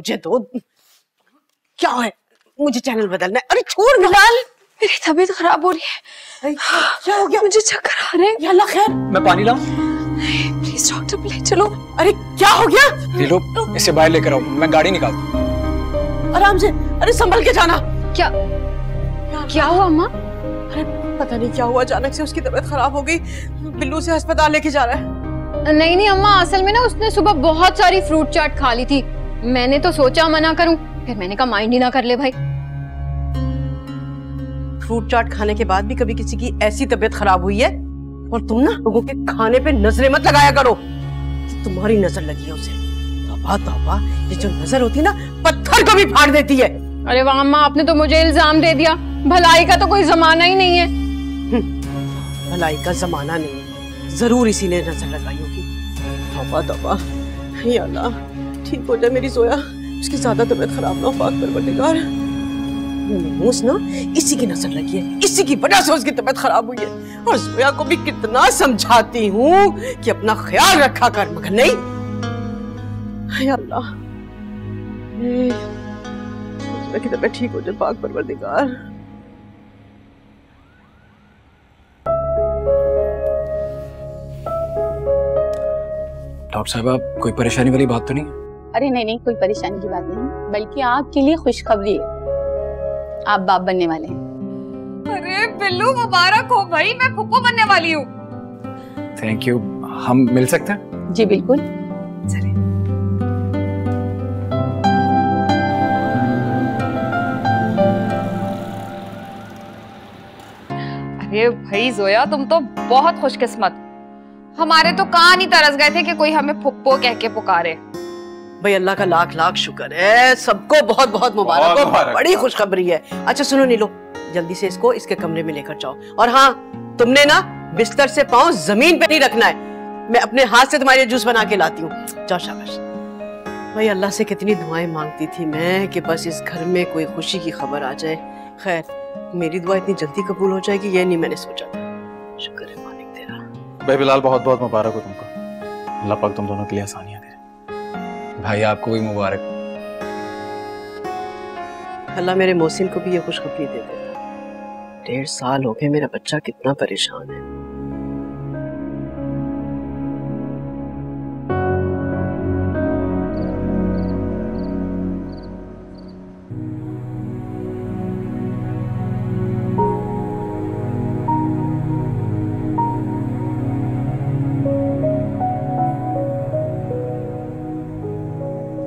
मुझे दो। क्या है, मुझे चैनल बदलना है। अरे छोड़ बिलाल, मेरी तबीयत खराब हो रही है। क्या हो गया? मुझे चक्कर आ रहे हैं। या अल्लाह खैर। मैं पानी लाऊं? प्लीज डॉक्टर ले चलो। अरे क्या हो गया? ये लो, इसे बाहर लेकर आओ, मैं गाड़ी निकालता हूं। आराम से, अरे संभल के जाना। क्या हुआ अम्मा? अरे पता नहीं क्या हुआ, अचानक से उसकी तबीयत खराब हो गई। बिल्लू से अस्पताल लेके जा रहा है। नहीं अम्मा, असल में ना उसने सुबह बहुत सारी फ्रूट चाट खा ली थी। मैंने तो सोचा मना करूं, फिर मैंने कहा माइंड ही ना कर ले भाई। फ्रूट चाट खाने के बाद भी कभी किसी की ऐसी तबीयत खराब हुई है? और तुम ना लोगों के खाने पे नजरें मत लगाया करो, तुम्हारी नजर लगी है उसे। तौबा तौबा, ये जो नजर होती है ना, पत्थर को भी फाड़ देती है। अरे वाह अम्मा, आपने तो मुझे इल्जाम दे दिया। भलाई का तो कोई जमाना ही नहीं है। भलाई का जमाना नहीं है, जरूर इसी ने नजर लगाई होगी। तौबा तौबा, या अल्लाह ठीक हो जाए मेरी जोया, उसकी ज्यादा तबीयत खराब ना हो पाक परवरदिगार। ना इसी की नजर लगी है, इसी की वजह से उसकी तबीयत खराब हुई है। और जोया को भी कितना समझाती हूँ कि अपना ख्याल रखा कर, मगर नहीं। या अल्लाह, जोया की तबीयत ठीक हो जाए पाक परवरदिगार। डॉक्टर साहब, कोई परेशानी वाली बात तो नहीं? अरे नहीं, कोई परेशानी की बात नहीं, बल्कि आपके लिए खुशखबरी है, आप बाप बनने वाले हैं। अरे बिल्लू मुबारक हो भाई, मैं फुप्पो बनने वाली हूँ। Thank you. हम मिल सकते हैं? जी बिल्कुल। अरे भाई जोया, तुम तो बहुत खुशकिस्मत। हमारे तो कान ही तरस गए थे कि कोई हमें फुप्पो कह के पुकारे। भाई अल्लाह का लाख लाख शुक्र है, सबको बहुत बहुत मुबारक हो, बड़ी खुशखबरी है। अच्छा सुनो नीलो, जल्दी से इसको इसके कमरे में लेकर जाओ। और हाँ, तुमने ना बिस्तर से पांव जमीन पे नहीं रखना है, मैं अपने हाथ से तुम्हारे जूस बना के लाती हूँ। जाओ शाबाश। भाई अल्लाह से कितनी दुआएं मांगती थी मैं कि बस इस घर में कोई खुशी की खबर आ जाए। खैर, मेरी दुआ इतनी जल्दी कबूल हो जाएगी ये नहीं मैंने सोचा था। शुक्र है मालिक तेरा। भाई बिलाल, बहुत बहुत मुबारक हो तुमको। अल्लाह पाक तुम दोनों के लिए आसानियां दे। भाई आपको भी मुबारक। अल्लाह मेरे मोहसिन को भी ये खुशखबरी दे देता। 1.5 साल हो गए, मेरा बच्चा कितना परेशान है।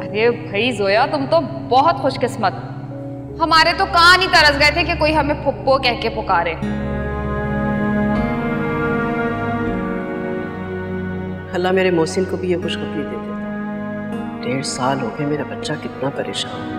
अरे भाई जोया, तुम तो बहुत खुशकिस्मत। हमारे तो कान ही तरस गए थे कि कोई हमें फुप्पो कह के पुकारे। अल्लाह मेरे मोहसिन को भी ये खुशखबरी दे देता। 1.5 साल हो गए, मेरा बच्चा कितना परेशान है।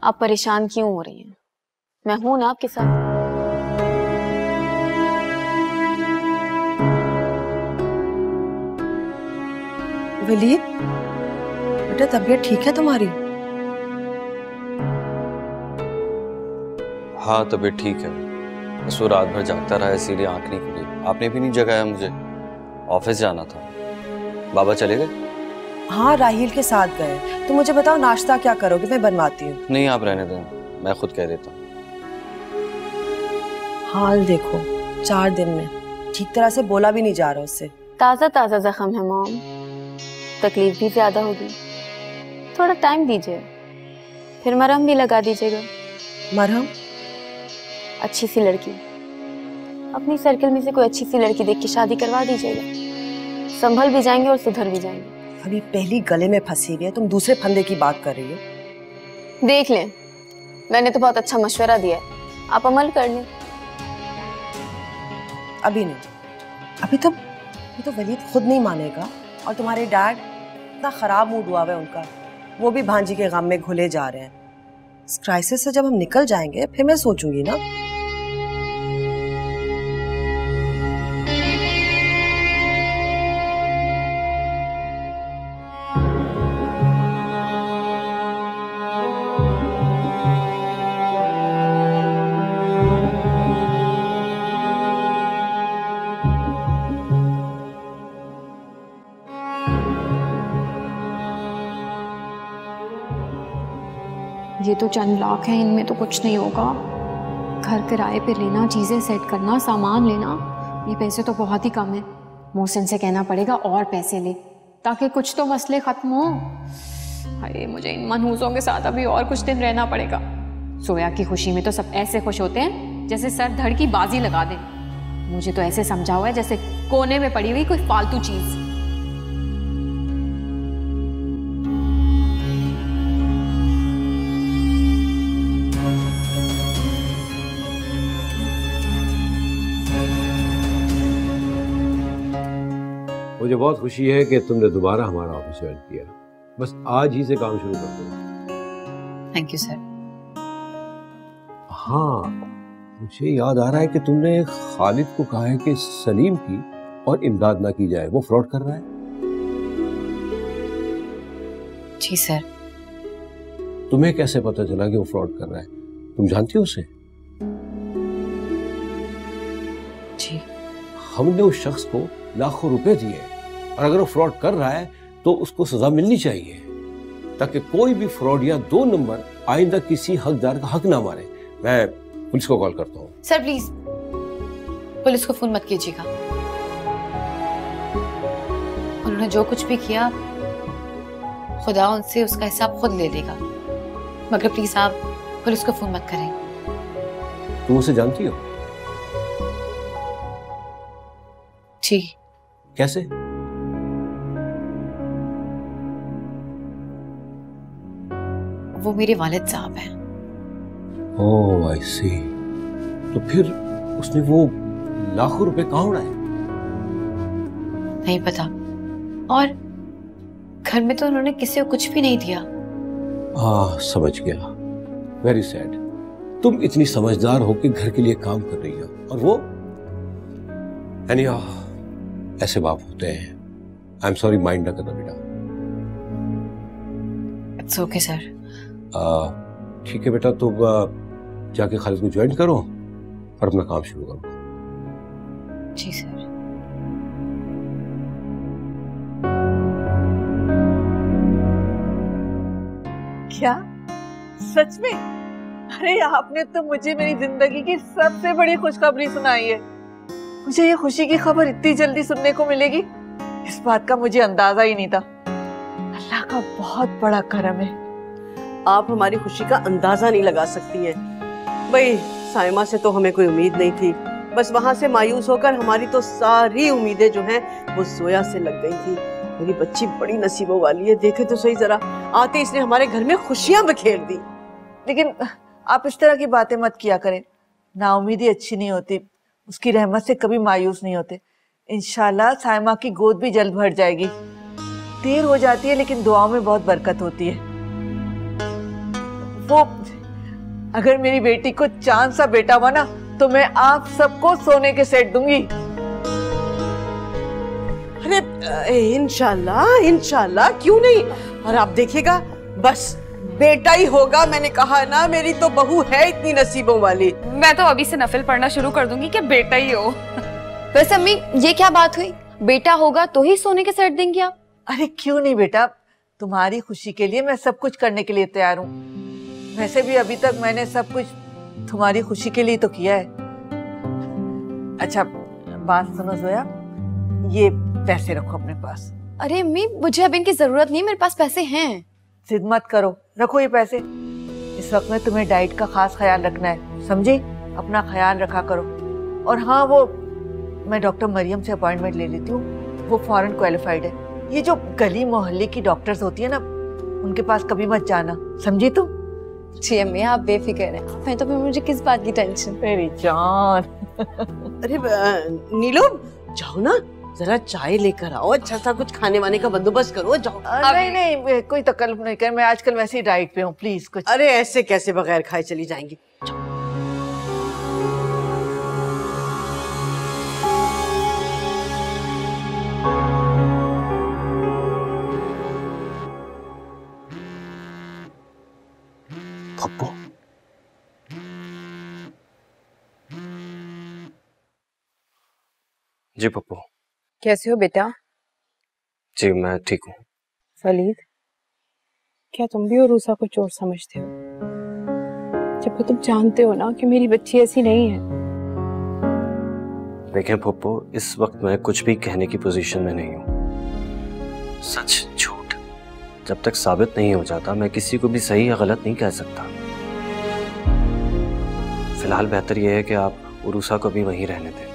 आप परेशान क्यों हो रही हैं? मैं हूं ना आपके साथ। वलीद, बेटा तबीयत ठीक है तुम्हारी? हाँ तबीयत ठीक है, बस वो रात भर जागता रहा इसीलिए आंख नहीं खुली। आपने भी नहीं जगाया मुझे, ऑफिस जाना था। बाबा चले गए? हाँ, राहील के साथ गए। तो मुझे बताओ नाश्ता क्या करोगे, मैं बनवाती हूँ। नहीं आप रहने दो, मैं खुद कह देता हूँ। हाल देखो, 4 दिन में ठीक तरह से बोला भी नहीं जा रहा उससे। ताज़ा ताज़ा जख्म है मॉम, तकलीफ भी ज्यादा होगी। थोड़ा टाइम दीजिए, फिर मरहम भी लगा दीजिएगा। मरहम? अच्छी सी लड़की, अपनी सर्कल में से कोई अच्छी सी लड़की देख के शादी करवा दीजिएगा। संभल भी जाएंगे और सुधर भी जाएंगे। अभी पहली गले में फंसी हुई है, तुम दूसरे फंदे की बात कर रही हो। देख लें, मैंने तो बहुत अच्छा मशवरा दिया है, आप अमल कर लें। अभी नहीं, अभी तो वलीद खुद नहीं मानेगा। और तुम्हारे डैड, इतना खराब मूड हुआ है उनका, वो भी भांजी के गम में घुले जा रहे हैं। इस क्राइसिस से जब हम निकल जाएंगे फिर मैं सोचूंगी ना। ये तो चंद लाख हैं, इनमें तो कुछ नहीं होगा। घर किराए पे लेना, चीजें सेट करना, सामान लेना, ये पैसे तो बहुत ही कम है। मोहसिन से कहना पड़ेगा और पैसे ले ताकि कुछ तो मसले खत्म हो। अरे मुझे इन मनहूसों के साथ अभी और कुछ दिन रहना पड़ेगा। सोया की खुशी में तो सब ऐसे खुश होते हैं जैसे सर धड़ की बाजी लगा दें। मुझे तो ऐसे समझा हुआ है जैसे कोने में पड़ी हुई कोई फालतू चीज। मुझे बहुत खुशी है कि तुमने दोबारा हमारा ऑफिस ज्वाइन किया। बस आज ही से काम शुरू कर दो। Thank you sir. हाँ, मुझे याद आ रहा है कि तुमने खालिद को कहा है कि सलीम की और इमदाद ना की जाए, वो फ्रॉड कर रहा है। जी सर। तुम्हें कैसे पता चला कि वो फ्रॉड कर रहा है? तुम जानती हो उसे? जी। हमने उस शख्स को लाखों रुपए दिए और अगर वो फ्रॉड कर रहा है तो उसको सजा मिलनी चाहिए ताकि कोई भी फ्रॉड या 2 नंबर आइंदा किसी हकदार का हक ना मारे। मैं पुलिस को कॉल करता हूँ। सर प्लीज पुलिस को फोन मत कीजिएगा। उन्होंने जो कुछ भी किया खुदा उनसे उसका हिसाब खुद ले लेगा, मगर प्लीज आप पुलिस को फोन मत करें। तुम उसे जानती हो? जी। कैसे? वो मेरे वालिद साहब हैं। ओह आई सी। तो फिर उसने वो लाखों रुपए कहाँ उड़ाए? नहीं पता, और घर में तो उन्होंने किसी को कुछ भी नहीं दिया। समझ गया। Very sad. तुम इतनी समझदार हो कि घर के लिए काम कर रही हो और वो ऐसे बाप होते हैं। आई एम सॉरी, माइंड ना करना बेटा। It's okay sir. ठीक है बेटा, तुम जाके खालिद को ज्वाइन करो और अपना काम शुरू करो। जी सर। क्या सच में? अरे आपने तो मुझे मेरी जिंदगी की सबसे बड़ी खुशखबरी सुनाई है। मुझे ये खुशी की खबर इतनी जल्दी सुनने को मिलेगी, इस बात का मुझे अंदाजा ही नहीं था। अल्लाह का बहुत बड़ा करम है। आप हमारी खुशी का अंदाजा नहीं लगा सकती है। भाई साइमा से तो हमें कोई उम्मीद नहीं थी, बस वहां से मायूस होकर हमारी तो सारी उम्मीदें जो हैं वो जोया से लग गई थी। मेरी बच्ची बड़ी नसीबों वाली है, देखे तो सही जरा, आते इसने हमारे घर में खुशियां बखेर दी। लेकिन आप इस तरह की बातें मत किया करें, नाउमीदी अच्छी नहीं होती, उसकी रहमत से कभी मायूस नहीं होते। इंशाल्लाह साइमा की गोद भी जल्द भर जाएगी। देर हो जाती है लेकिन दुआओं में बहुत बरकत होती है। वो अगर मेरी बेटी को चांद सा बेटा हुआ ना तो मैं आप सबको सोने के सेट दूंगी। अरे इंशाल्लाह इंशाल्लाह, क्यों नहीं। और आप देखिएगा बस बेटा ही होगा। मैंने कहा ना, मेरी तो बहू है इतनी नसीबों वाली। मैं तो अभी से नफिल पढ़ना शुरू कर दूंगी कि बेटा ही हो। वैसे अम्मी ये क्या बात हुई? बेटा होगा तो ही सोने के सेट देंगे आप? अरे क्यों नहीं बेटा, तुम्हारी खुशी के लिए मैं सब कुछ करने के लिए तैयार हूँ। वैसे भी अभी तक मैंने सब कुछ तुम्हारी खुशी के लिए तो किया है। अच्छा बात सुनो जोया, ये पैसे रखो अपने पास। अरे अम्मी मुझे अब इनकी जरूरत नहीं, मेरे पास पैसे हैं। जिद मत करो, रखो ये पैसे। इस वक्त में तुम्हें डाइट का खास ख्याल रखना है, समझी? अपना ख्याल रखा करो। और हाँ, वो मैं डॉक्टर मरियम से अपॉइंटमेंट ले लेती हूँ, वो फॉरेन क्वालिफाइड है। ये जो गली मोहल्ले की डॉक्टर्स होती है ना, उनके पास कभी मत जाना, समझी तुम? जी अम्मी आप बेफिक्र हैं, मैं तो फिर मुझे किस बात की टेंशन। मेरी जान। अरे नीलू जाओ ना, जरा चाय लेकर आओ, अच्छा सा कुछ खाने वाने का बंदोबस्त करो, जाओ। नहीं नहीं, कोई तकलीफ नहीं कर, मैं आजकल वैसे ही डाइट पे हूँ, प्लीज कुछ। अरे ऐसे कैसे बगैर खाए चली जाएंगी? पप्पू, जी पप्पू। कैसे हो बेटा? जी मैं ठीक हूँ। वलीद, क्या तुम भी उरूसा को चोर समझते हो, जबकि तुम जानते हो ना कि मेरी बच्ची ऐसी नहीं है। देखें पप्पू, इस वक्त मैं कुछ भी कहने की पोजीशन में नहीं हूँ। सच झूठ जब तक साबित नहीं हो जाता, मैं किसी को भी सही या गलत नहीं कह सकता। फिलहाल बेहतर यह है कि आप उरूसा को भी वहीं रहने दें।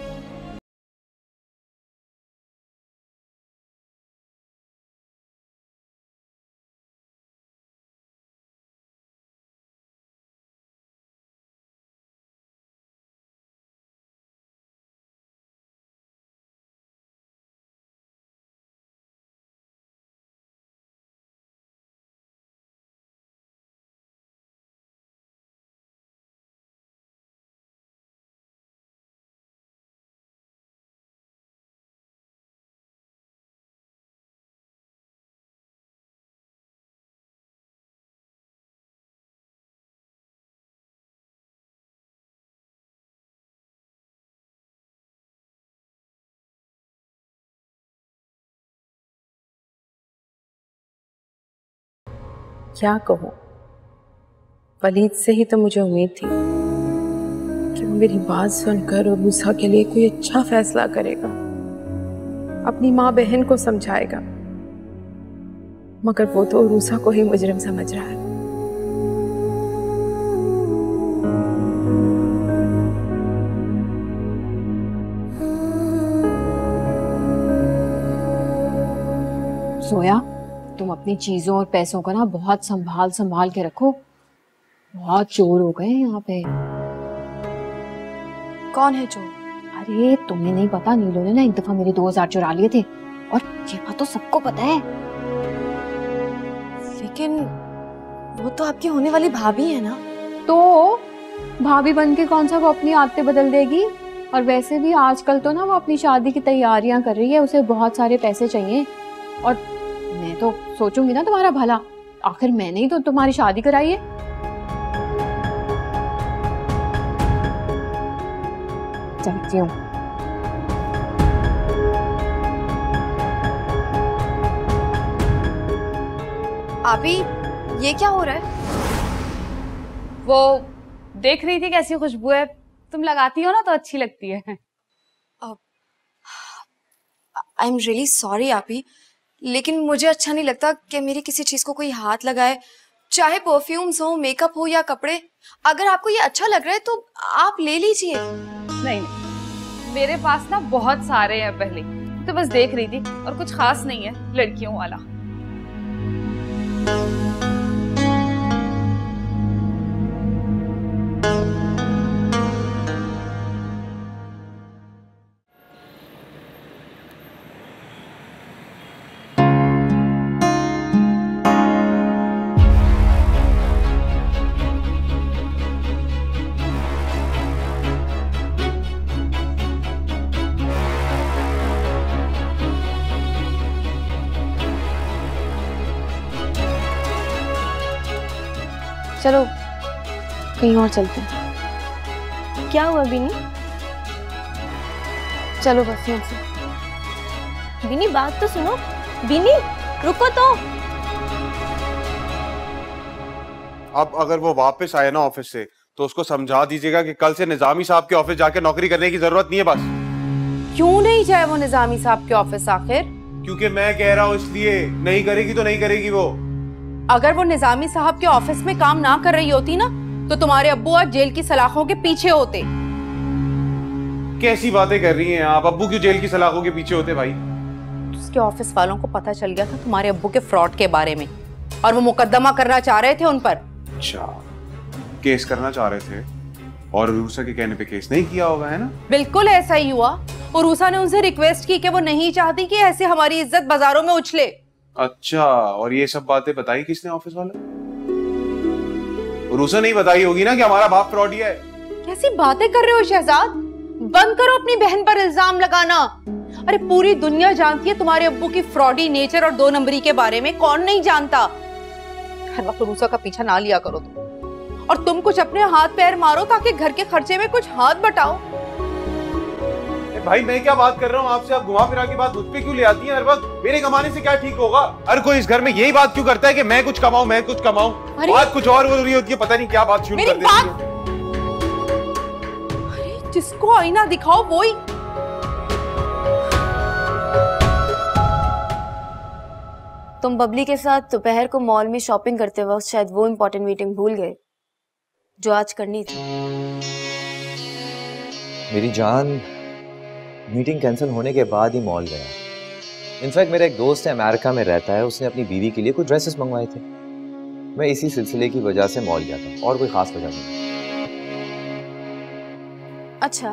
क्या कहूँ, वलीद से ही तो मुझे उम्मीद थी कि वो मेरी बात सुनकर उरूसा के लिए कोई अच्छा फैसला करेगा, अपनी माँ बहन को समझाएगा, मगर वो तो उरूसा को ही मुजरिम समझ रहा है। सोया, तुम अपनी चीजों और पैसों को ना बहुत संभाल संभाल के रखो, बहुत चोर हो गए यहाँ पे। कौन है चोर? अरे तुम्हें नहीं पता, नीलो ने ना एक दफा मेरे 2000 चुरा लिए थे, और ये बात तो सबको पता है। लेकिन वो तो आपकी होने वाली भाभी है ना। तो भाभी बन के कौन सा वो अपनी आदतें बदल देगी? और वैसे भी आजकल तो ना वो अपनी शादी की तैयारियां कर रही है, उसे बहुत सारे पैसे चाहिए, और मैं तो सोचूंगी ना तुम्हारा भला, आखिर मैंने ही तो तुम्हारी शादी कराई है। चलती हूँ। अभी ये क्या हो रहा है? वो देख रही थी कैसी खुशबू है, तुम लगाती हो ना तो अच्छी लगती है। आई एम रियली सॉरी आपी, लेकिन मुझे अच्छा नहीं लगता कि मेरी किसी चीज को कोई हाथ लगाए, चाहे परफ्यूम्स हो, मेकअप हो या कपड़े। अगर आपको ये अच्छा लग रहा है तो आप ले लीजिए। नहीं, मेरे पास ना बहुत सारे हैं पहले, तो बस देख रही थी, और कुछ खास नहीं है लड़कियों वाला। चलो कहीं और चलते हैं। क्या हुआ बिनी? चलो बस यहाँ से। बिनी बात तो सुनो। बिनी रुको तो। अब अगर वो वापस आए ना ऑफिस से, तो उसको समझा दीजिएगा कि कल से निजामी साहब के ऑफिस जाके नौकरी करने की जरूरत नहीं है बस। क्यों नहीं जाए वो निजामी साहब के ऑफिस आखिर? क्योंकि मैं कह रहा हूँ इसलिए। नहीं करेगी तो नहीं करेगी वो। अगर वो निजामी साहब के ऑफिस में काम ना कर रही होती ना, तो तुम्हारे अब्बू आज जेल की सलाखों के पीछे होते। कैसी बातें कर रही हैं आप? अब्बू क्यों जेल की सलाखों के पीछे होते भाई? उसके ऑफिस वालों को पता चल गया था तुम्हारे अब्बू के फ्रॉड के बारे में, और वो मुकदमा करना चाह रहे थे उन पर। अच्छा, केस करना चाह रहे थे, और रूसा के कहने पे केस नहीं किया होगा, है ना? बिल्कुल ऐसा ही हुआ। उरूसा ने उनसे रिक्वेस्ट की कि वो नहीं चाहती कि ऐसे हमारी इज्जत बाजारों में उछले। अच्छा, और ये सब बातें बताई किसने? ऑफिस वाला? उरूसा नहीं बताई होगी ना कि हमारा बाप फ्रॉडिया है। कैसी बातें कर रहे हो शहजाद? बंद करो अपनी बहन पर इल्जाम लगाना। अरे पूरी दुनिया जानती है तुम्हारे अब्बू की फ्रॉडी नेचर और 2 नंबरी के बारे में, कौन नहीं जानता। हर वक्त उरूसा का पीछा ना लिया करो तुम, और तुम कुछ अपने हाथ पैर मारो ताकि घर के खर्चे में कुछ हाथ बटाओ। भाई मैं क्या बात कर रहा हूँ आपसे, आप घुमा फिरा की बात मुझ पे क्यों ले आती हैं हर वक्त? मेरे कमाने से क्या ठीक होगा? हर कोई इस घर में यही बात क्यों करता है कि मैं कुछ कमाऊं, मैं कुछ कमाऊं? बात कुछ और हो रही होती है, पता नहीं क्या बात शुरू कर देती है। अरे जिसको आईना दिखाओ वही। तुम बबली के साथ दोपहर को मॉल में शॉपिंग करते वक्त शायद वो इम्पोर्टेंट मीटिंग भूल गए जो आज करनी थी। मेरी जान, मीटिंग कैंसिल होने के बाद ही मॉल गया। इनफैक्ट मेरा एक दोस्त है, अमेरिका में रहता है, उसने अपनी बीवी के लिए कुछ ड्रेसेस मंगवाए थे। मैं इसी सिलसिले की वजह से मॉल गया था, और कोई खास वजह नहीं। अच्छा,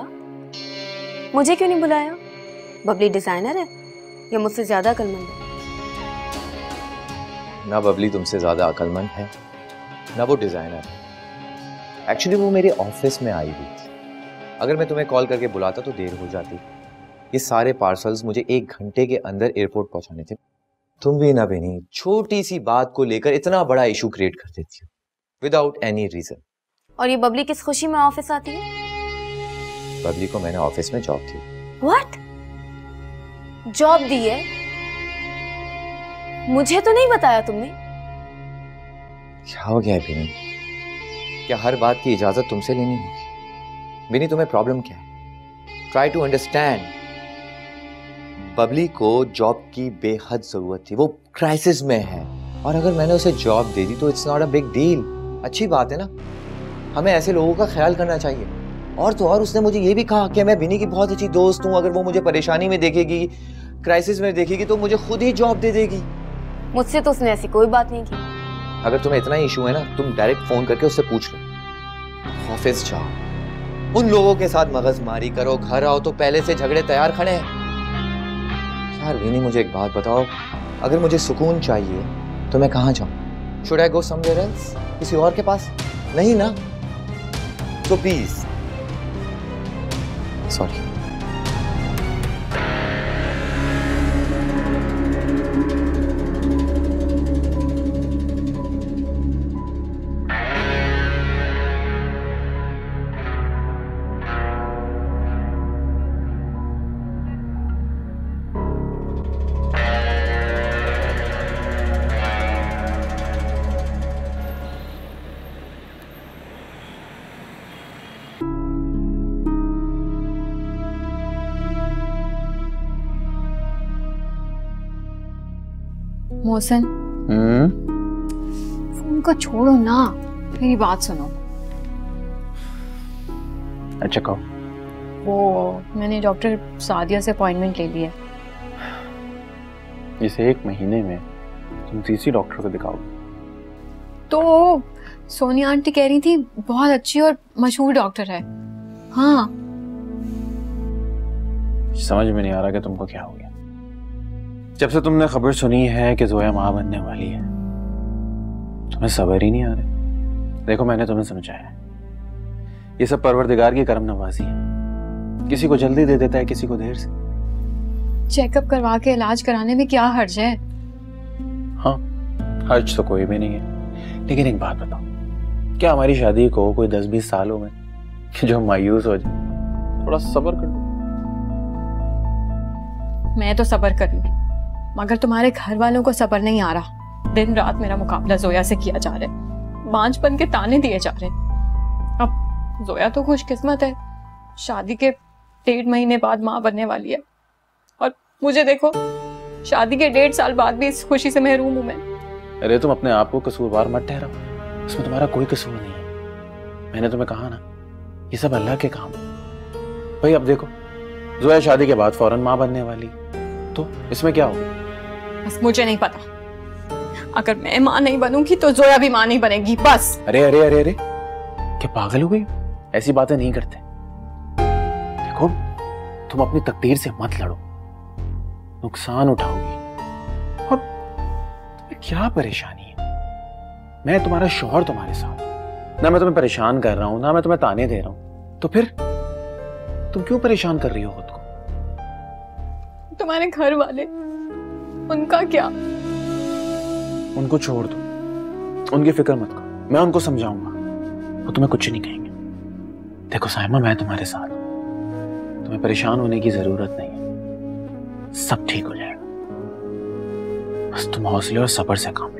मुझे क्यों नहीं बुलाया? बबली डिजाइनर है या मुझसे ज्यादा अक्लमंद है? ना बबली तुमसे ज्यादा अक्लमंद है, ना वो डिजाइनर है। एक्चुअली वो मेरे ऑफिस में आई हुई थी। अगर मैं तुम्हें कॉल करके बुलाता तो देर हो जाती। ये सारे पार्सल्स मुझे 1 घंटे के अंदर एयरपोर्ट पहुंचाने थे। तुम भी ना बेनी, छोटी सी बात को लेकर इतना बड़ा इशू क्रिएट कर देती हो विदाउट एनी रीजन। और ये बबली किस खुशी में ऑफिस आती है? बबली को मैंने ऑफिस में जॉब दी। व्हाट? जॉब दी है? मुझे तो नहीं बताया तुमने। क्या हो गया है बेनी? क्या हर बात की इजाजत तुमसे लेनी होगी? बेनी, तुम्हें प्रॉब्लम क्या है? Try to understand. बबली को जॉब की बेहद जरूरत थी, वो क्राइसिस में है, और अगर मैंने उसे जॉब दे दी तो it's not a big deal. अच्छी बात है ना, हमें ऐसे लोगों का ख्याल करना चाहिए। और तो और उसने मुझे ये भी कहा कि मैं बिनी की बहुत अच्छी दोस्त हूँ, अगर वो मुझे परेशानी में देखेगी, क्राइसिस में देखेगी, तो मुझे खुद ही जॉब दे देगी। मुझसे तो उसने ऐसी कोई बात नहीं की। अगर तुम्हें इतना इशू है ना, तुम डायरेक्ट फोन करके उससे पूछ लो। ऑफिस जाओ, उन लोगों के साथ मगजमारी करो, घर आओ तो पहले से झगड़े तैयार खड़े हैं। यार विनी, मुझे एक बात बताओ, अगर मुझे सुकून चाहिए तो मैं कहाँ जाऊं? Should I go somewhere else? किसी और के पास? नहीं ना? तो प्लीज सॉरी। मोहसिन, फोन को छोड़ो ना, मेरी बात सुनो। अच्छा कहो। वो मैंने डॉक्टर सादिया से अपॉइंटमेंट ले ली है। इस 1 महीने में तुम तीसरी डॉक्टर को दिखाओगे? तो सोनिया आंटी कह रही थी बहुत अच्छी और मशहूर डॉक्टर है। हाँ। समझ में नहीं आ रहा कि तुमको क्या हो गया। जब से तुमने खबर सुनी है कि जोया माँ बनने वाली है, तुम्हें सब्र ही नहीं आ रहा। देखो, मैंने तुम्हें समझाया है, ये सब परवरदिगार की करम नवाजी है। किसी को जल्दी दे देता है, किसी को देर से। चेकअप करवा के इलाज कराने में क्या हर्ज है? हाँ, हर्ज तो कोई भी नहीं है। लेकिन एक बात बताओ, क्या हमारी शादी को कोई 10-20 साल हो गए कि जो मायूस हो जाए? थोड़ा सब्र कर लो। मैं तो सब्र कर लूं, मगर तुम्हारे घर वालों को सब्र नहीं आ रहा। दिन रात मेरा मुकाबला जोया से किया जा रहा है, बांझपन के ताने दिए जा रहे हैं। अब जोया तो खुशकिस्मत है, शादी के 1.5 महीने बाद माँ बनने वाली है, और मुझे देखो, शादी के 1.5 साल बाद भी इस खुशी से महरूम हूं मैं। अरे तुम अपने आप को कसूरवार मत ठहराओ, इसमें तुम्हारा कोई कसूर नहीं है। मैंने तुम्हें कहा ना, ये सब अल्लाह के काम है। भाई अब देखो, जोया शादी के बाद फौरन माँ बनने वाली, तो इसमें क्या होगा? बस मुझे नहीं पता, अगर मैं माँ नहीं बनूंगी तो जोया भी माँ नहीं बनेगी, बस। अरे अरे अरे अरे, क्या पागल हो गई? ऐसी बातें नहीं करते। देखो, तुम अपनी तकदीर से मत लड़ो, नुकसान उठाओगी। और तुम्हें क्या परेशानी है? मैं तुम्हारा शौहर, तुम्हारे साथ ना मैं तुम्हें परेशान कर रहा हूं ना मैं तुम्हें ताने दे रहा हूं, तो फिर तुम क्यों परेशान कर रही हो खुद को? तुम्हारे घर वाले, उनका क्या? उनको छोड़ दो, उनकी फिक्र मत करो, मैं उनको समझाऊंगा, वो तुम्हें कुछ नहीं कहेंगे। देखो साइमा, मैं तुम्हारे साथ हूं, तुम्हें परेशान होने की जरूरत नहीं है, सब ठीक हो जाएगा। बस तुम हौसले और सब्र से काम लो।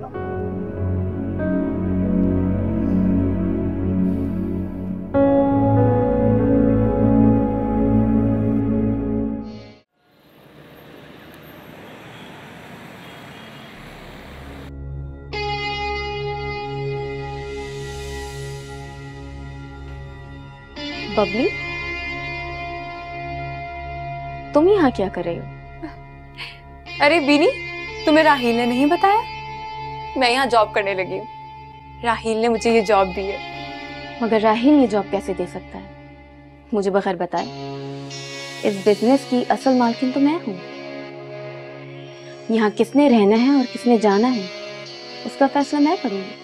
बबली, तुम यहाँ क्या कर रही हो? अरे बीनी, तुम्हें राहील ने नहीं बताया? मैं यहाँ जॉब करने लगी हूँ। राहील ने मुझे ये जॉब दी है। मगर राहील ये जॉब कैसे दे सकता है मुझे बगैर बताए? इस बिजनेस की असल मालकिन तो मैं हूँ। यहाँ किसने रहना है और किसने जाना है उसका फैसला मैं करूँगी,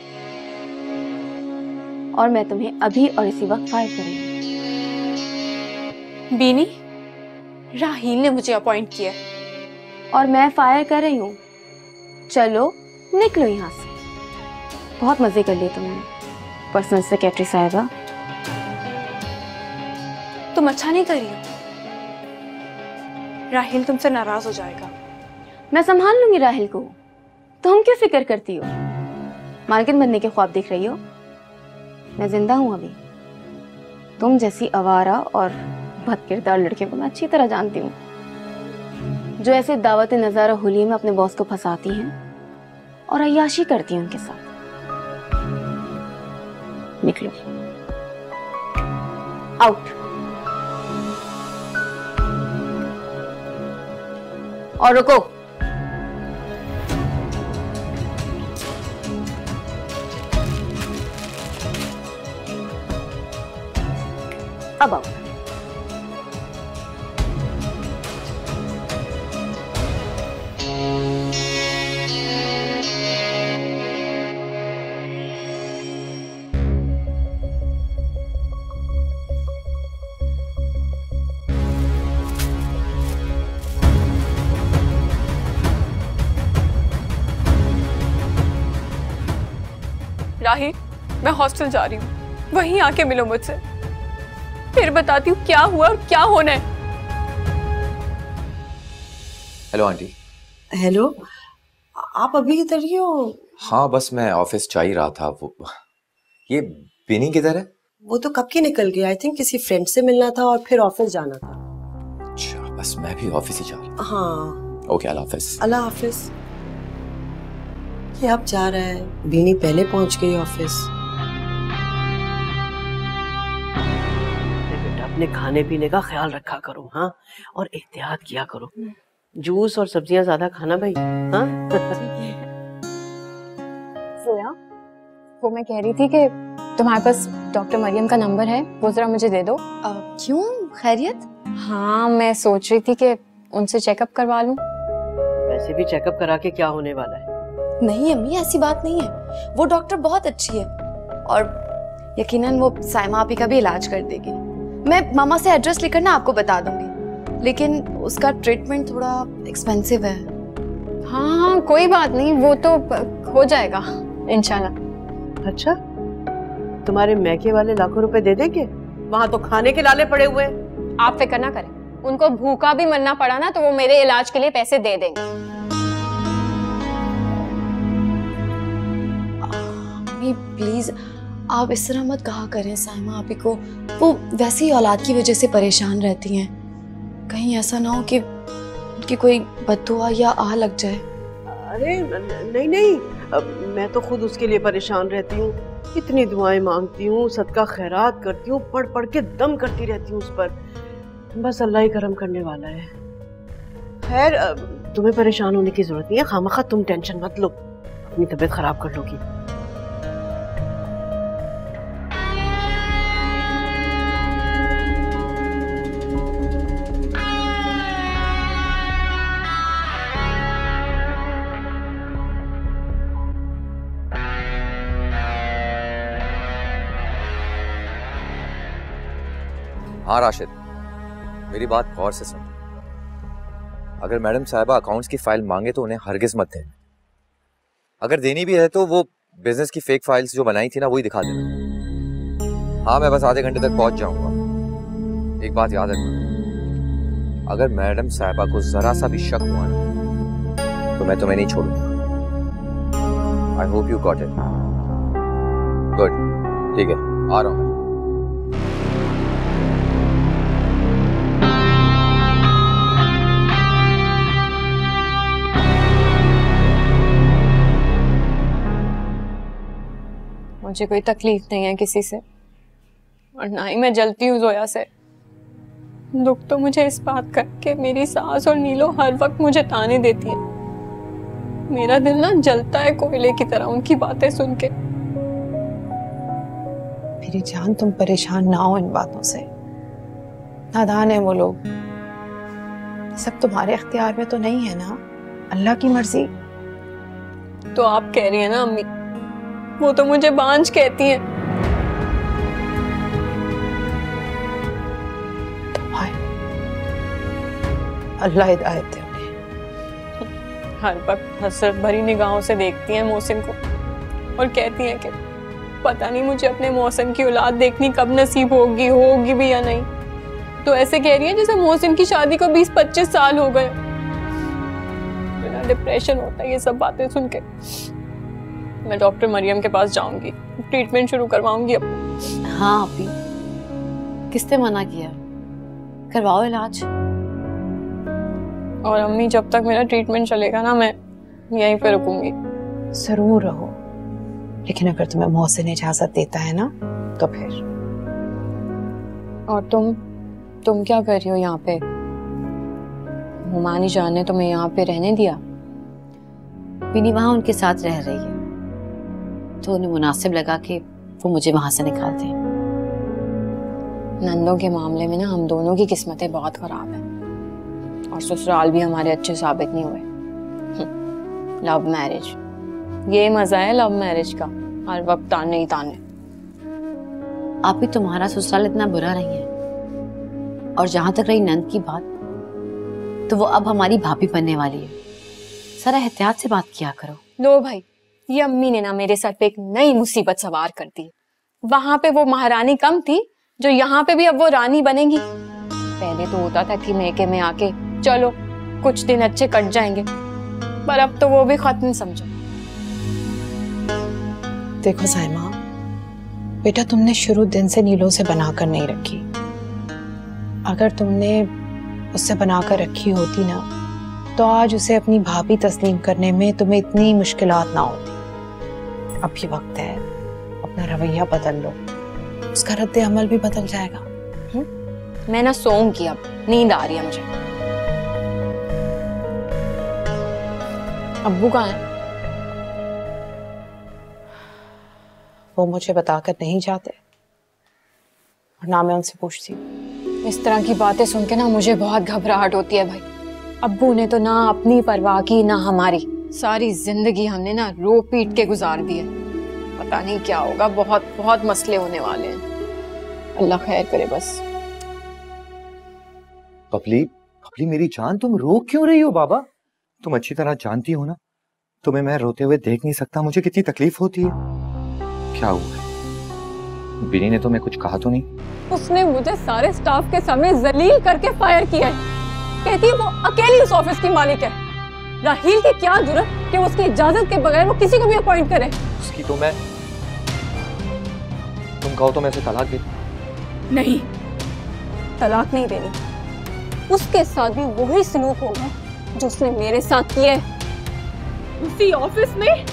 और मैं तुम्हें अभी और इसी वक्त फायर करूँगी। बीनी, राहील ने मुझे अपॉइंट किया है और मैं फायर कर रही हूँ। चलो निकलो यहाँ से। बहुत मजे कर लिए तुमने पर्सनल सेक्रेटरी साहिबा। तुम अच्छा नहीं कर रही हो, राहील तुमसे नाराज हो जाएगा। मैं संभाल लूंगी राहील को, तुम क्यों फिक्र करती हो? मालकिन बनने के ख्वाब देख रही हो? मैं जिंदा हूं अभी। तुम जैसी आवारा और बदकिरदार लड़के को मैं अच्छी तरह जानती हूँ, जो ऐसे दावत नजारा होली में अपने बॉस को फंसाती हैं और अय्याशी करती हैं उनके साथ। निकलो, आउट। और रुको, अब आओ। राहील, मैं हॉस्टल जा रही हूँ, वहीं आके मिलो मुझसे, फिर बताती हूँ क्या हुआ और क्या होना है। Hello aunty. हेलो, आप अभी किधर ही हो? हाँ बस मैं ऑफिस जा ही रहा था। वो ये बिनी किधर है? वो तो कब की निकल गया। आई थिंक किसी फ्रेंड से मिलना था और फिर ऑफिस जाना था। अच्छा, बस मैं भी ऑफिस ही जा रहा हूँ। हाँ ओके, अल्लाह हाफिज। अल्लाह हाफिज। ये अब जा रहा है, बीनी पहले पहुंच गई ऑफिस। बेटा, अपने खाने पीने का ख्याल रखा करो, हाँ, और एहतियात किया करो। जूस और सब्जियां ज्यादा खाना भाई, हाँ। सोया, वो मैं कह रही थी कि तुम्हारे पास डॉक्टर मरियम का नंबर है, वो जरा मुझे दे दो। क्यों, खैरियत? हाँ, मैं सोच रही थी कि उनसे चेकअप करवा लूं। वैसे भी चेकअप करा के क्या होने वाला है? नहीं अम्मी, ऐसी बात नहीं है, वो डॉक्टर बहुत अच्छी है और यकीनन वो साइमा आपी का भी इलाज कर देगी। मैं मामा से एड्रेस लेकर ना आपको बता दूंगी, लेकिन उसका ट्रीटमेंट थोड़ा एक्सपेंसिव है। हाँ हाँ, कोई बात नहीं, वो तो हो जाएगा इंशाल्लाह। अच्छा, तुम्हारे मैके वाले लाखों रुपए दे देंगे? वहाँ तो खाने के लाले पड़े हुए हैं। आप फिक्र ना करें, उनको भूखा भी मरना पड़ा ना तो वो मेरे इलाज के लिए पैसे दे देंगे। प्लीज आप इस तरह मत कहा करें साइमा आपी को, वो वैसे ही औलाद की वजह से परेशान रहती हैं। कहीं ऐसा ना हो कि उनकी कोई बद्दुआ या आह लग जाए। अरे नहीं नहीं, मैं तो खुद उसके लिए परेशान रहती हूँ। इतनी दुआएं मांगती हूँ, सदका खैरात करती हूँ, पढ़ पढ़ के दम करती रहती हूँ उस पर। बस अल्लाह ही करम करने वाला है। खैर, तुम्हें परेशान होने की जरूरत नहीं है, खामखा तुम टेंशन मत लो, अपनी तबीयत खराब कर लोगी। हाँ राशिद, मेरी बात गौर से सुन। अगर मैडम साहिबा अकाउंट्स की फाइल मांगे तो उन्हें हरगिज मत देना। अगर देनी भी है तो वो बिजनेस की फेक फाइल्स जो बनाई थी ना वही दिखा देना। हाँ मैं बस आधे घंटे तक पहुंच जाऊंगा। एक बात याद रखना, अगर मैडम साहिबा को जरा सा भी शक हुआ ना तो मैं तुम्हें नहीं छोड़ूंगा। I hope you got it. Good, ठीक है, आ रहा हूं। मुझे कोई तकलीफ नहीं है किसी से और ना ही मैं जलती हूँ जोया से। दुख तो मुझे इस बात का कि मेरी सास और नीलो हर वक्त मुझे ताने देती है। मेरा दिल ना जलता है कोयले की तरह उनकी बातें सुन के। मेरी जान, तुम परेशान ना हो इन बातों से। नादान है वो लोग, सब तुम्हारे इख्तियार में तो नहीं है ना, अल्लाह की मर्जी। तो आप कह रही है ना अम्मी, वो तो मुझे बांझ कहती हैं। तो भाई अल्लाह हिदायत दे उन्हें। हर वक्त हसरत भरी निगाहों से देखती हैं मोहसिन को और कहती हैं कि पता नहीं मुझे अपने मोहसिन की औलाद देखनी कब नसीब होगी भी या नहीं। तो ऐसे कह रही है जैसे मोहसिन की शादी को 20-25 साल हो गए। डिप्रेशन होता है ये सब बातें सुन के। मैं डॉक्टर मरियम के पास जाऊंगी, ट्रीटमेंट शुरू करवाऊंगी अब। हाँ अभी किसने मना किया, करवाओ इलाज। और अम्मी जब तक मेरा ट्रीटमेंट चलेगा ना मैं यहीं पे रुकूंगी। जरूर रहो, लेकिन अगर तुम्हें मोहसिन इजाजत देता है ना तो फिर। और तुम क्या कर रही हो यहाँ पे? हुमानी जान ने तुम्हें यहाँ पे रहने दिया? विनी वहां उनके साथ रह रही है तो उन्हें मुनासिब लगा कि वो मुझे वहां से निकाल दें। नंदों के मामले में ना हम दोनों की किस्मतें बहुत खराब हैं और ससुराल भी हमारे अच्छे साबित नहीं हुए। लव मैरिज, ये मजा है लव मैरिज का, हर वक्त ताने ही ताने। आप भी तुम्हारा ससुराल इतना बुरा नहीं है। और जहां तक रही नंद की बात, तो वो अब हमारी भाभी बनने वाली है। जरा एहतियात से बात किया करो। लो भाई, ये अम्मी ने ना मेरे सर पे एक नई मुसीबत सवार कर दी। वहां पे वो महारानी कम थी जो यहाँ पे भी अब वो रानी बनेगी। पहले तो होता था कि मैके में आके चलो कुछ दिन अच्छे कट जाएंगे, पर अब तो वो भी खत्म समझो। देखो साइमा, बेटा तुमने शुरू दिन से नीलों से बनाकर नहीं रखी। अगर तुमने उससे बनाकर रखी होती ना तो आज उसे अपनी भाभी तस्लीम करने में तुम्हें इतनी मुश्किलात ना होती। अब ये वक्त है, अपना रवैया बदल लो, उसका रद्द अमल भी बदल जाएगा। मैं ना सोऊंगी, अब नींद आ रही है मुझे। अब्बू कहाँ है? वो मुझे बताकर नहीं जाते और ना मैं उनसे पूछती। इस तरह की बातें सुन के ना मुझे बहुत घबराहट होती है भाई। अब्बू ने तो ना अपनी परवाह की ना हमारी। सारी जिंदगी हमने ना रो पीट के गुजार दी है। पता नहीं क्या होगा, बहुत बहुत मसले होने वाले हैं। अल्लाह खैर करे बस। पपली मेरी जान, तुम रो क्यों रही हो बाबा? तुम अच्छी तरह जानती हो ना, तुम्हें मैं रोते हुए देख नहीं सकता, मुझे कितनी तकलीफ होती है। क्या हुआ है? बिनी ने तुम्हें कुछ कहा तो नहीं? उसने मुझे सारे स्टाफ के सामने जलील करके फायर किया है। कहती है वो अकेली उस ऑफिस की मालिक है। राहील की क्या जरूरत कि उसकी इजाजत के बगैर वो किसी को भी अपॉइंट करे। उसकी तो मैं, तुम कहो तो मैं उसे तलाक दे? नहीं, तलाक नहीं देनी। उसके साथ भी वही सलूक होगा जो उसने मेरे साथ किया है। उसी ऑफिस में,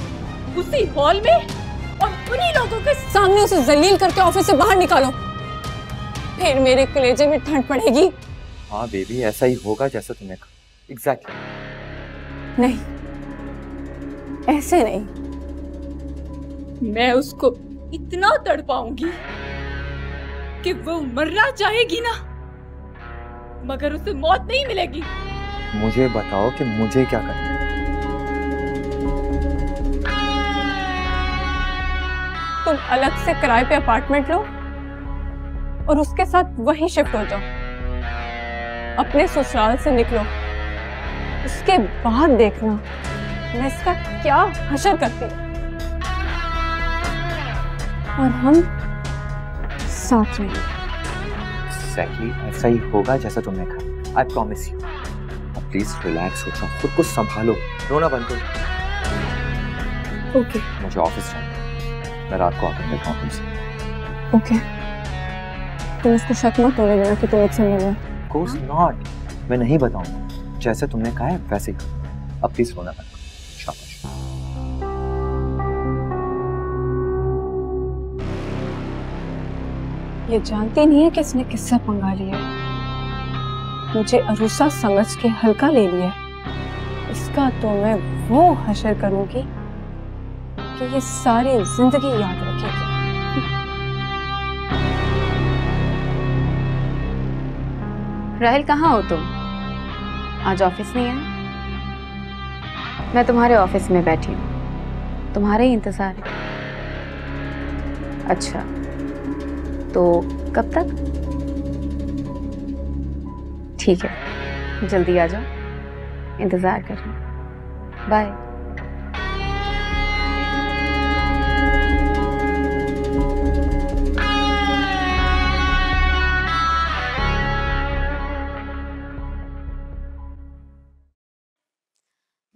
उसी हॉल में और उन्हीं लोगों के सामने उसे जलील करके ऑफिस से बाहर निकालो, फिर मेरे कलेजे में ठंड पड़ेगी। हाँ बेबी, ऐसा ही होगा जैसा तुमने कहा। एग्जैक्टली। नहीं, ऐसे नहीं। मैं उसको इतना तड़पाऊंगी कि वो मरना चाहेगी ना, मगर उसे मौत नहीं मिलेगी। मुझे बताओ कि मुझे क्या करना है? तुम अलग से किराए पे अपार्टमेंट लो और उसके साथ वहीं शिफ्ट हो जाओ। अपने ससुराल से निकलो, उसके बाद देखना मैं इसका क्या हशर करती हूँ। और हम साथ में। Exactly, ऐसा ही होगा जैसा तुमने कहा। I promise you. अब प्लीज रिलैक्स हो जाओ, खुद को संभालो, रोना बंद करो। ओके। मुझे ऑफिस जाना है, मैं रात को आकर मिलता हूँ तुमसे। ओके। तुम उसको शक मत होने देना कि तुम मुझसे मिल रहे। Of course not. मैं नहीं बताऊंगा, जैसे तुमने कहा है वैसे ही करो। अब प्लीज रोना बंद करो। शाबाश। ये जानती नहीं है कि इसने किससे पंगा लिया। मुझे अरूसा समझ के हल्का ले लिया। इसका तो मैं वो हशर करूंगी कि ये सारी जिंदगी याद रखेगी। राहिल, कहाँ हो तुम? आज ऑफिस नहीं है? मैं तुम्हारे ऑफिस में बैठी हूँ, तुम्हारे ही इंतजार है। अच्छा, तो कब तक? ठीक है, जल्दी आ जाओ, इंतजार कर रही हूँ। बाय।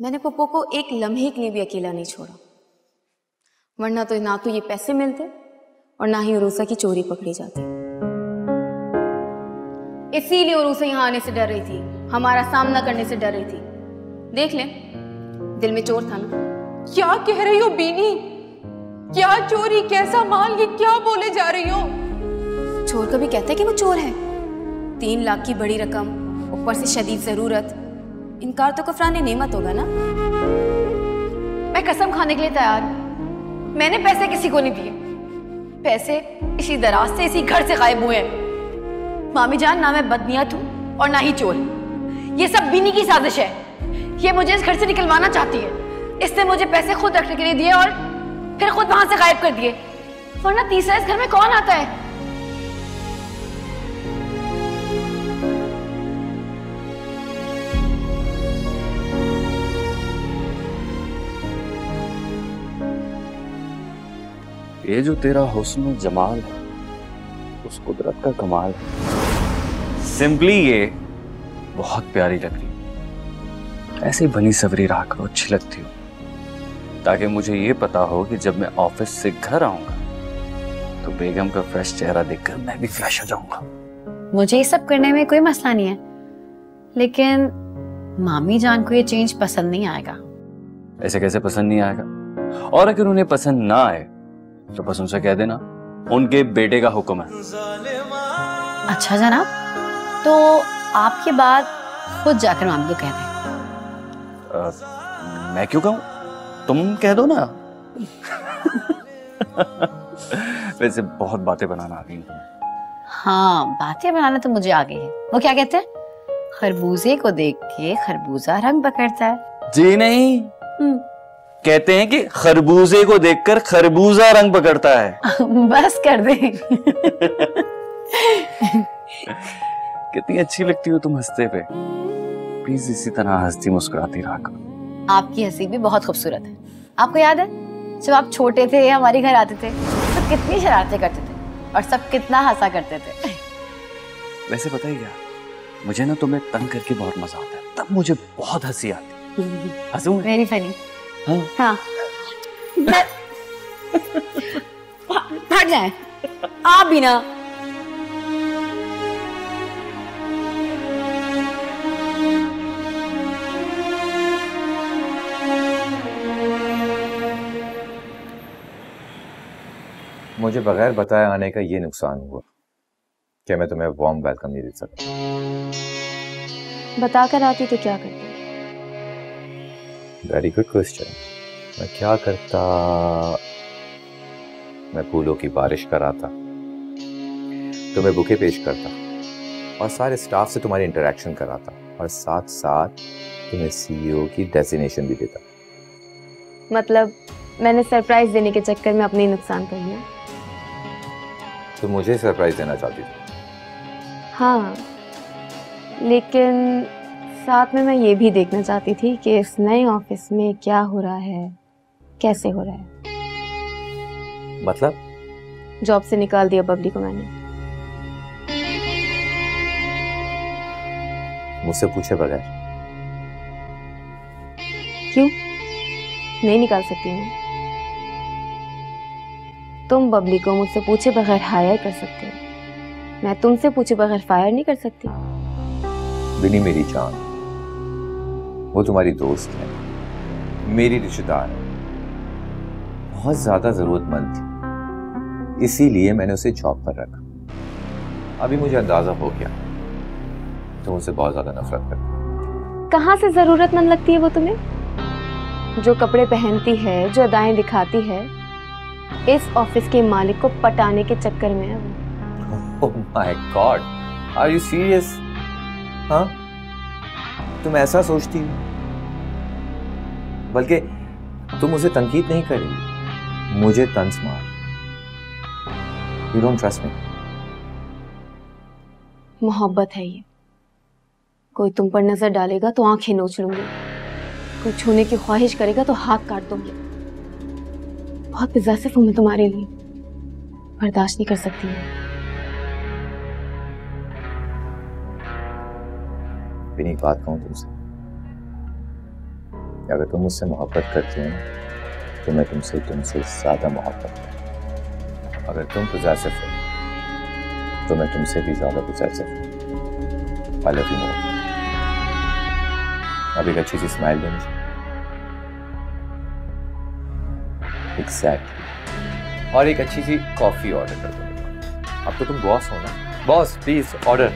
मैंने पप्पू को एक लम्हे के लिए भी अकेला नहीं छोड़ा, वरना तो ना तो ये पैसे मिलते और ना ही उरूसा की चोरी पकड़ी जाती। इसीलिए उरूसा यहाँ आने से डर रही थी, हमारा सामना करने से डर रही थी। देख ले, दिल में चोर था ना। क्या कह रही हो बीनी? क्या चोरी, कैसा माल, ये क्या बोले जा रही हो? चोर कभी कहते कि वो चोर है? 3 लाख की बड़ी रकम, ऊपर से शदीद जरूरत, इनकार तो कफराने नेमत होगा ना। मैं कसम खाने के लिए तैयार हूं, मैंने पैसे किसी को नहीं दिए। पैसे इसी दराज से, इसी घर से गायब हुए हैं। मामी जान, ना मैं बदनीयत हूं और ना ही चोर। ये सब बीनी की साजिश है। ये मुझे इस घर से निकलवाना चाहती है। इसने मुझे पैसे खुद रखने के लिए दिए और फिर खुद वहां से गायब कर दिए, वरना तीसरा इस घर में कौन आता है? ये जो तेरा हुस्न जमाल है, उस कुदरत का कमाल है। सिंपली ये बहुत प्यारी लग रही है। ऐसे बनी सवरी राह करो, अच्छी लगती हो, ताकि मुझे ये पता हो कि जब मैं ऑफिस से घर आऊंगा तो बेगम का फ्रेश चेहरा देखकर मैं भी फ्रेश हो जाऊंगा। मुझे ये सब करने में कोई मसला नहीं है, लेकिन मामी जान को ये चेंज पसंद नहीं आएगा। ऐसे कैसे पसंद नहीं आएगा? और अगर उन्हें पसंद ना आए तो बस उनसे कह देना उनके बेटे का हुक्म है। अच्छा जनाब, तो आपके बाद खुद जाकर मामी को कह दें। मैं क्यों कहूं? तुम कह दो ना। वैसे बहुत बातें बनाना आ गई तुम्हें। हाँ, बातें बनाना तो मुझे आ गई है। वो क्या कहते हैं, खरबूजे को देख के खरबूजा रंग पकड़ता है। जी नहीं, कहते हैं कि खरबूजे को देखकर खरबूजा रंग पकड़ता है। बस कर दे। कितनी अच्छी लगती हो तुम हंसते पे। प्लीज इसी तरह हंसती मुस्कुराती रहा करो। आपकी हंसी भी बहुत खूबसूरत है। आपको याद है जब आप छोटे थे, हमारे घर आते थे तो कितनी शरारतें करते थे और सब कितना हंसा करते थे। वैसे पता ही क्या, मुझे ना तुम्हें तंग करके बहुत मजा आता है, तब मुझे बहुत हंसी आती है। हंसूं? Very funny. हाँ। हट जाए आप भी ना। मुझे बगैर बताए आने का ये नुकसान हुआ कि मैं तुम्हें वार्म वेलकम नहीं दे सकता। बताकर आती तो क्या करती? Very good question. मैं क्या करता? मैं फूलों की बारिश कराता, तुम्हें बुके पेश करता और सारे स्टाफ से तुम्हारी इंटरेक्शन कराता और साथ साथ तुम्हें सीईओ की डेजिग्नेशन भी देता। मतलब मैंने सरप्राइज देने के चक्कर में अपने नुकसान कर लिया। तो मुझे सरप्राइज देना चाहती थी। हाँ, लेकिन साथ में मैं ये भी देखना चाहती थी कि इस नए ऑफिस में क्या हो रहा है, कैसे हो रहा है। मतलब? जॉब से निकाल दिया बबली को मैंने। मुझसे पूछे बगैर? क्यों नहीं निकाल सकती मैं? तुम बबली को मुझसे पूछे बगैर हायर कर सकते हो, मैं तुमसे पूछे बगैर फायर नहीं कर सकती। बिनी मेरी जान, वो तुम्हारी दोस्त है, मेरी रिश्तेदार है, बहुत ज्यादा जरूरतमंद थी, इसीलिए मैंने उसे जॉब पर रखा। अभी मुझे अंदाजा हो गया तुम उसे बहुत ज्यादा नफरत करती। कहाँ से जरूरतमंद लगती है वो तुम्हें? जो कपड़े पहनती है, जो अदाएं दिखाती है, इस ऑफिस के मालिक को पटाने के चक्कर में है वो। Oh my god, are you serious? हाँ, तुम ऐसा सोचती हो? बल्कि तुम उसे तनकीद नहीं कर रही, मुझे तंज मार। You don't trust me. मोहब्बत है ये, कोई तुम पर नजर डालेगा तो आंखें नोच लूंगी, कोई छूने की ख्वाहिश करेगा तो हाथ काट दूंगी। बहुत पॉसेसिव हूं मैं तुम्हारे लिए, बर्दाश्त नहीं कर सकती मैं। बिनी, एक बात कहूं तुमसे, अगर तुम मुझसे मोहब्बत करती हो तो मैं तुमसे ज्यादा मोहब्बत करता हूं। अगर तुम पॉसेसिव हो तो मैं तुमसे भी ज्यादा पॉसेसिव हूं। I love you more. अब एक अच्छी सी स्माइल दो मुझे। एग्जैक्टली। और एक अच्छी सी कॉफी ऑर्डर कर दो। अब तो तुम बॉस हो ना। Boss please order.